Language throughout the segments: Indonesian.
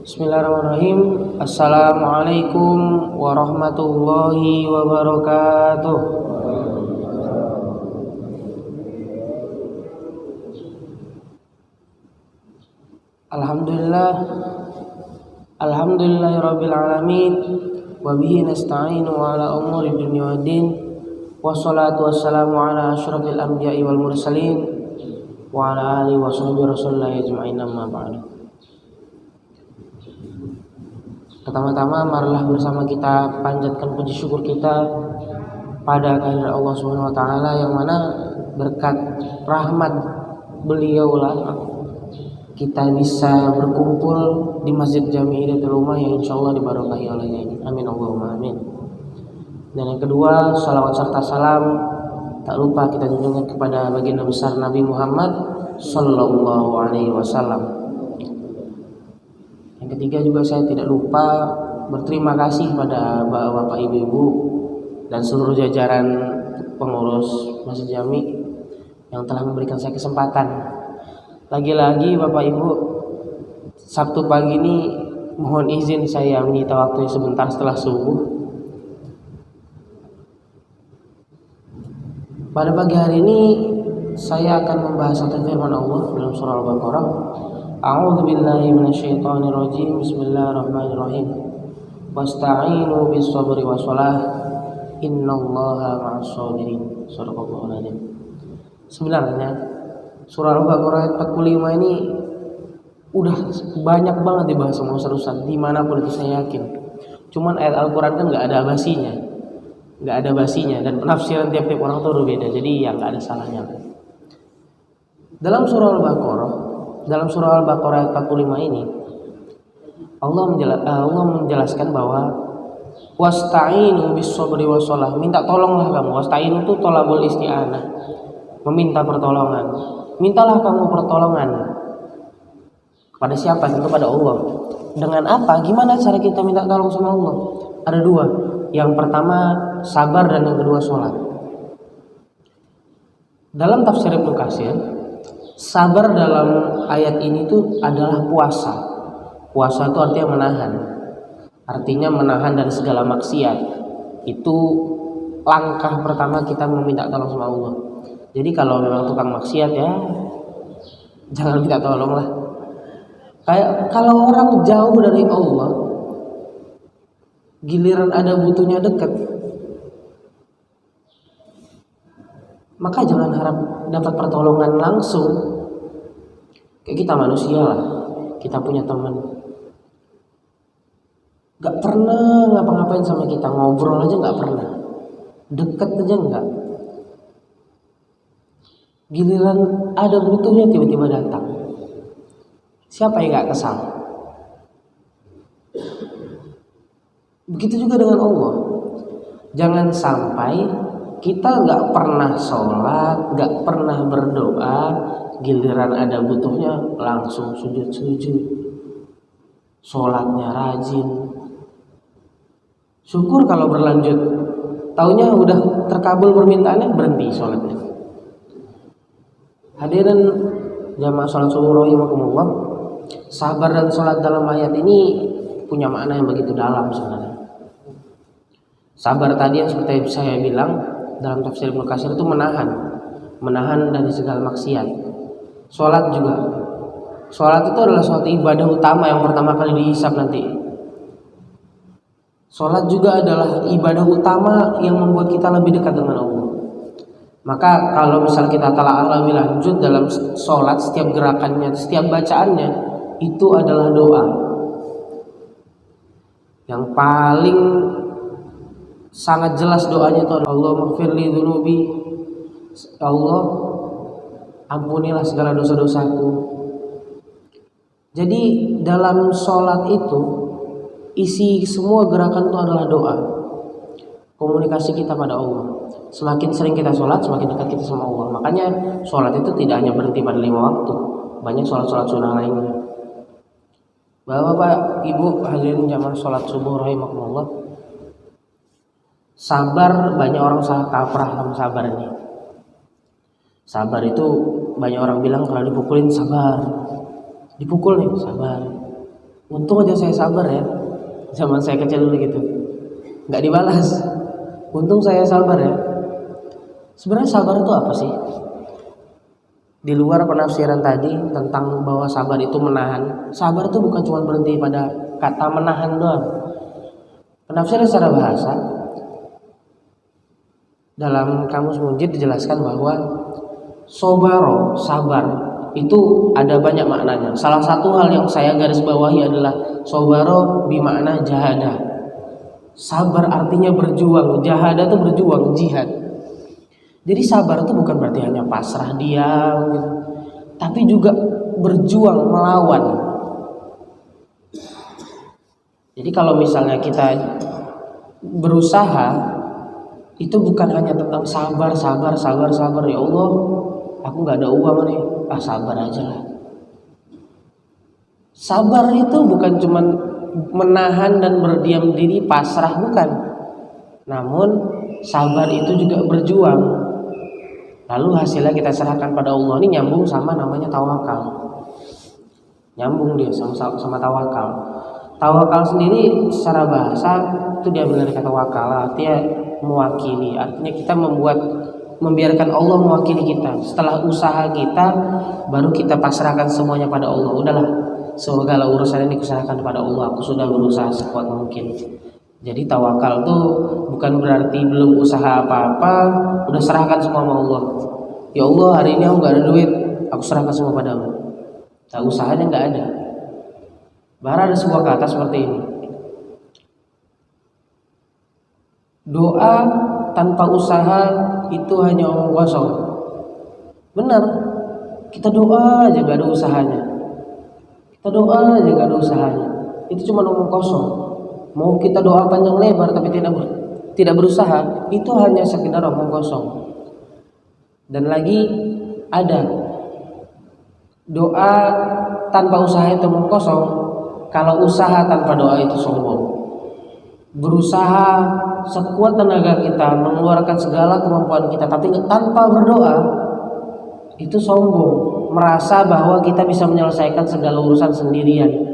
Bismillahirrahmanirrahim. Assalamualaikum warahmatullahi wabarakatuh. Alhamdulillah. Alhamdulillahirabbil alamin. Wa bihi nasta'inu ala umuri dunya waddin. Wassalatu wassalamu ala asyrafil anbiya'i wal mursalin wa ala alihi wa sahbihi rasulillahi ajma'in, amma ba'du. Pertama-tama marilah bersama kita panjatkan puji syukur kita pada kehadirat Allah Subhanahu wa taala, yang mana berkat rahmat beliaulah kita bisa berkumpul di Masjid Jami Hidayatul Ummah yang insyaallah diberkahi olehnya. Amin Allahumma amin. Dan yang kedua, salawat serta salam tak lupa kita junjungkan kepada baginda besar Nabi Muhammad sallallahu alaihi wasallam. Yang ketiga juga saya tidak lupa berterima kasih pada bapak ibu-ibu dan seluruh jajaran pengurus Masjid Jami yang telah memberikan saya kesempatan. Lagi-lagi bapak ibu, Sabtu pagi ini mohon izin saya menyita waktu sebentar setelah subuh. Pada pagi hari ini saya akan membahas satu firman Allah dalam surah Al-Baqarah. A'udzu billahi minasyaitonir rajim. Bismillahirrahmanirrahim. Wasta'inu bis-sabri was-shalah. Innallaha ma'as sabirin. Shadaqallahul adzim. Sebenarnya surah Al-Baqarah ayat 45 ini udah banyak banget dibahas sama ustaz-ustaz dimanapun itu, saya yakin. Cuman ayat Al-Quran kan nggak ada basinya, dan penafsiran tiap-tiap orang tuh berbeda, jadi ya nggak ada salahnya. Dalam surah Al-Baqarah ayat 45 ini Allah menjelaskan bahwa wasta'inu bis-sabri was-shalah, minta tolonglah kamu. Wasta'inu itu thalabul isti'anah, meminta pertolongan. Mintalah kamu pertolongan kepada siapa? Tentu pada Allah. Dengan apa? Gimana cara kita minta tolong sama Allah? Ada dua. Yang pertama sabar, dan yang kedua sholat. Dalam tafsir Ibnu Katsir, sabar dalam ayat ini tuh adalah puasa. Puasa itu artinya menahan. Artinya menahan dari segala maksiat. Itu langkah pertama kita meminta tolong sama Allah. Jadi kalau memang tukang maksiat ya jangan minta tolong lah. Kayak kalau orang jauh dari Allah, giliran ada butuhnya dekat, maka jangan harap dapat pertolongan langsung. Kayak kita manusia lah, kita punya teman, gak pernah ngapa-ngapain sama kita, ngobrol aja gak pernah, deket aja enggak. Giliran ada butuhnya tiba-tiba datang. Siapa yang gak kesal? Begitu juga dengan Allah. Jangan sampai kita gak pernah sholat, gak pernah berdoa, giliran ada butuhnya langsung sujud-sujud, sholatnya rajin. Syukur kalau berlanjut, taunya udah terkabul permintaannya, berhenti sholatnya. Hadirin jamaah sholat subuh rahimakumullah, sabar dan sholat dalam ayat ini punya makna yang begitu dalam sebenarnya. Sabar tadi yang seperti saya bilang dalam tafsir Ibnu Katsir itu menahan dari segala maksiat. Sholat juga. Sholat itu adalah suatu ibadah utama yang pertama kali dihisab nanti. Sholat juga adalah ibadah utama yang membuat kita lebih dekat dengan Allah. Maka kalau misal kita telah lebih lanjut dalam sholat, setiap gerakannya, setiap bacaannya itu adalah doa. Yang paling sangat jelas doanya itu Allahumma ighfirli dzunubi, Allah ampunilah segala dosa-dosaku. Jadi dalam sholat itu isi semua gerakan itu adalah doa, komunikasi kita pada Allah. Semakin sering kita sholat, semakin dekat kita sama Allah. Makanya sholat itu tidak hanya berhenti pada 5 waktu, banyak sholat-sholat sunnah lainnya. Bapak, Ibu, hadirin jamaah sholat subuh rahimakumullah. Sabar, banyak orang salah kaprah sama sabar ini. Sabar itu banyak orang bilang kalau dipukulin sabar, dipukul nih sabar, Untung aja saya sabar ya. Zaman saya kecil dulu gitu. Nggak dibalas. Untung saya sabar ya. Sebenarnya sabar itu apa sih? Di luar penafsiran tadi tentang bahwa sabar itu menahan. Sabar itu bukan cuma berhenti pada kata menahan doang. Penafsiran secara bahasa dalam Kamus Munjid dijelaskan bahwa sobaro, sabar itu ada banyak maknanya. Salah satu hal yang saya garis bawahi adalah sobaro bermakna jahada. Sabar artinya berjuang, jahada itu berjuang, jihad. Jadi sabar itu bukan berarti hanya pasrah diam gitu, tapi juga berjuang melawan. Jadi kalau misalnya kita berusaha, itu bukan hanya tentang sabar. Ya Allah, aku nggak ada uang nih, sabar aja lah. Sabar itu bukan cuma menahan dan berdiam diri pasrah, bukan. Namun sabar itu juga berjuang. Lalu hasilnya kita serahkan pada Allah. Ini nyambung sama namanya tawakal. Nyambung dia sama tawakal. Tawakal sendiri secara bahasa itu diambil dari kata wakala, artinya mewakili. Artinya kita membiarkan Allah mewakili kita. Setelah usaha kita, baru kita pasrahkan semuanya pada Allah. Udahlah, segala urusan ini kuserahkan kepada Allah. Aku sudah berusaha sekuat mungkin. Jadi tawakal tuh bukan berarti belum usaha apa-apa, udah serahkan semua sama Allah. Ya Allah, hari ini aku gak ada duit, aku serahkan semua padamu. Nah, usahanya gak ada. Bahkan ada sebuah kata seperti ini. Doa tanpa usaha itu hanya omong kosong. Benar, kita doa aja gak ada usahanya. Itu cuma omong kosong. Mau kita doa panjang lebar tapi tidak berusaha, itu hanya sekedar omong kosong. Dan lagi ada doa tanpa usaha itu omong kosong. Kalau usaha tanpa doa itu sombong. Berusaha sekuat tenaga kita, mengeluarkan segala kemampuan kita, tapi tanpa berdoa, itu sombong. Merasa bahwa kita bisa menyelesaikan segala urusan sendirian.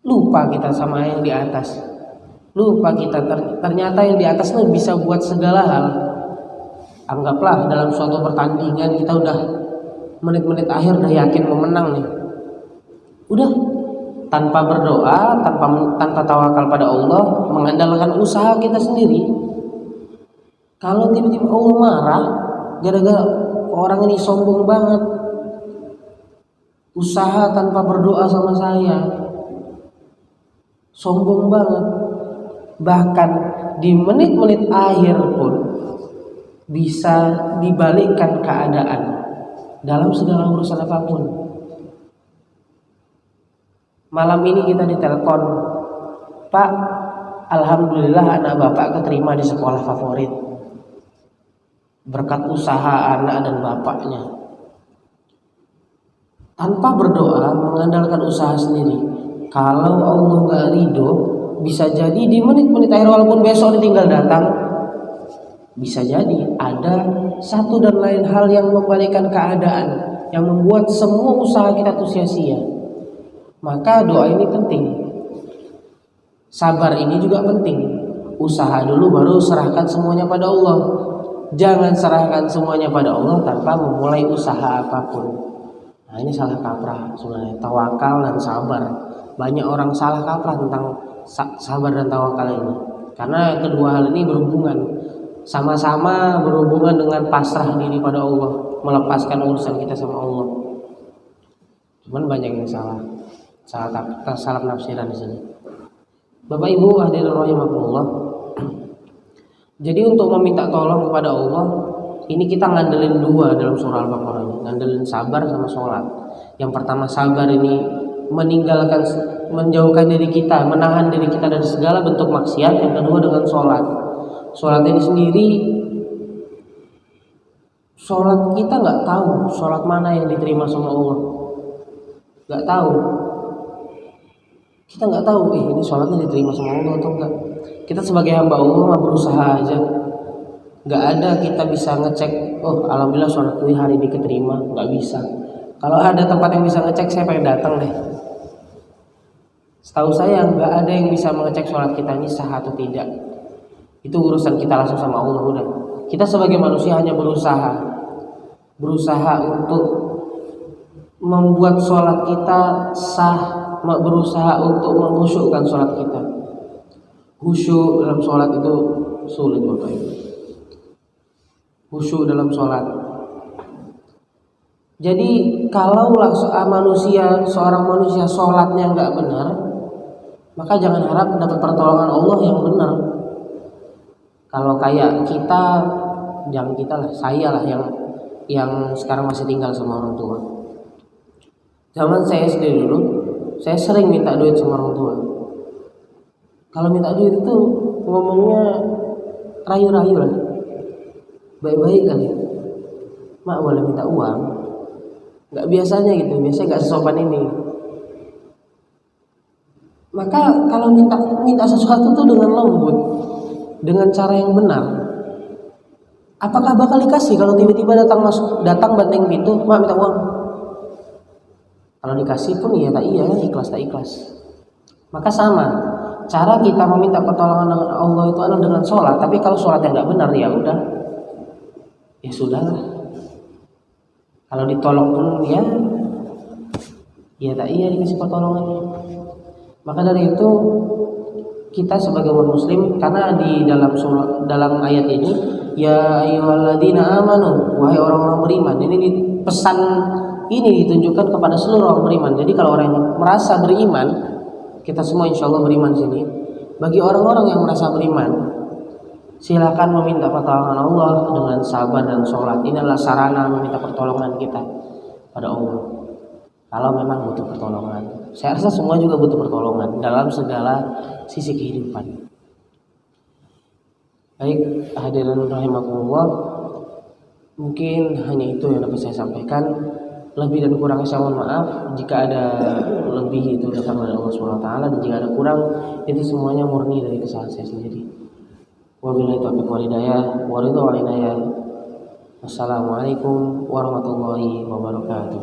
Lupa kita sama yang di atas. Lupa kita ternyata yang di atas itu bisa buat segala hal. Anggaplah dalam suatu pertandingan kita udah menit-menit akhir udah yakin mau menang nih. Udah tanpa berdoa, tanpa tawakal pada Allah, mengandalkan usaha kita sendiri. Kalau tiba-tiba Allah marah gara-gara orang ini sombong banget, usaha tanpa berdoa sama saya, sombong banget, bahkan di menit-menit akhir pun bisa dibalikkan keadaan dalam segala urusan apapun. Malam ini kita ditelepon, Pak, alhamdulillah anak bapak keterima di sekolah favorit berkat usaha anak dan bapaknya. Tanpa berdoa, mengandalkan usaha sendiri, kalau Allah gak ridho, bisa jadi di menit-menit akhir walaupun besok ditinggal datang, bisa jadi ada satu dan lain hal yang membalikkan keadaan, yang membuat semua usaha kita tuh sia-sia. Maka doa ini penting. Sabar ini juga penting. Usaha dulu baru serahkan semuanya pada Allah. Jangan serahkan semuanya pada Allah tanpa memulai usaha apapun. Nah, ini salah kaprah sebenarnya, tawakal dan sabar. Banyak orang salah kaprah tentang sabar dan tawakal ini. Karena kedua hal ini berhubungan, sama-sama berhubungan dengan pasrah diri pada Allah, melepaskan urusan kita sama Allah. Cuman banyak yang salah penafsiran di sini. Bapak Ibu hadirin rahimakumullah. Jadi untuk meminta tolong kepada Allah, ini kita ngandelin dua dalam surah Al-Baqarah ini, ngandelin sabar sama sholat. Yang pertama sabar ini menjauhkan diri kita, menahan diri kita dari segala bentuk maksiat. Yang kedua dengan sholat. Sholat ini sendiri, sholat kita nggak tahu sholat mana yang diterima sama Allah, nggak tahu. Kita nggak tahu ini sholatnya diterima sama Allah atau enggak. Kita sebagai hamba Allah berusaha aja. Nggak ada kita bisa ngecek, oh alhamdulillah sholat gue hari ini keterima. Nggak bisa. Kalau ada tempat yang bisa ngecek, saya pengen datang deh. Setahu saya nggak ada yang bisa mengecek sholat kita ini sah atau tidak. Itu urusan kita langsung sama Allah udah. Kita sebagai manusia hanya berusaha untuk membuat sholat kita sah, berusaha untuk mengkhusyukkan sholat kita. Khusyuk dalam sholat itu sulit Bapak Ibu. Khusyuk dalam sholat. Jadi kalaulah seorang manusia sholatnya nggak benar, maka jangan harap dapat pertolongan Allah yang benar. Kalau kayak kita, jangan kita lah, saya lah yang sekarang masih tinggal sama orang tua. Zaman saya SD dulu, saya sering minta duit sama orang tua. Kalau minta duit itu ngomongnya rayu-rayu lah, baik-baik kali. Mak boleh minta uang? Nggak biasanya gitu, biasanya nggak sesopan ini. Maka kalau minta sesuatu tuh dengan lembut, dengan cara yang benar, apakah bakal dikasih? Kalau tiba-tiba datang banteng pintu, mak minta uang. Kalau dikasih pun iya tak iya, ikhlas tak ikhlas. Maka sama, cara kita meminta pertolongan dengan Allah itu adalah dengan sholat. Tapi kalau sholatnya nggak benar, ya udah, ya sudahlah. Kalau ditolong pun ya tak iya dikasih pertolongannya. Maka dari itu kita sebagai umat muslim, karena di dalam ayat ini ya ayyuhalladzina amanu, wahai orang-orang beriman, ini pesan ini ditunjukkan kepada seluruh orang beriman. Jadi kalau orang yang merasa beriman, kita semua insya Allah beriman di sini. Bagi orang-orang yang merasa beriman, silakan meminta pertolongan Allah dengan sabar dan sholat. Ini adalah sarana meminta pertolongan kita pada Allah. Kalau memang butuh pertolongan, saya rasa semua juga butuh pertolongan dalam segala sisi kehidupan. Baik, hadirin rahimakumullah, mungkin hanya itu yang dapat saya sampaikan. Lebih dan kurangnya saya mohon maaf. Jika ada lebih itu datang dari Allah SWT, dan jika ada kurang itu semuanya murni dari kesalahan saya sendiri. Wabillahi taufiq wal hidayah, waridho wal inayah. Wassalamualaikum warahmatullahi wabarakatuh.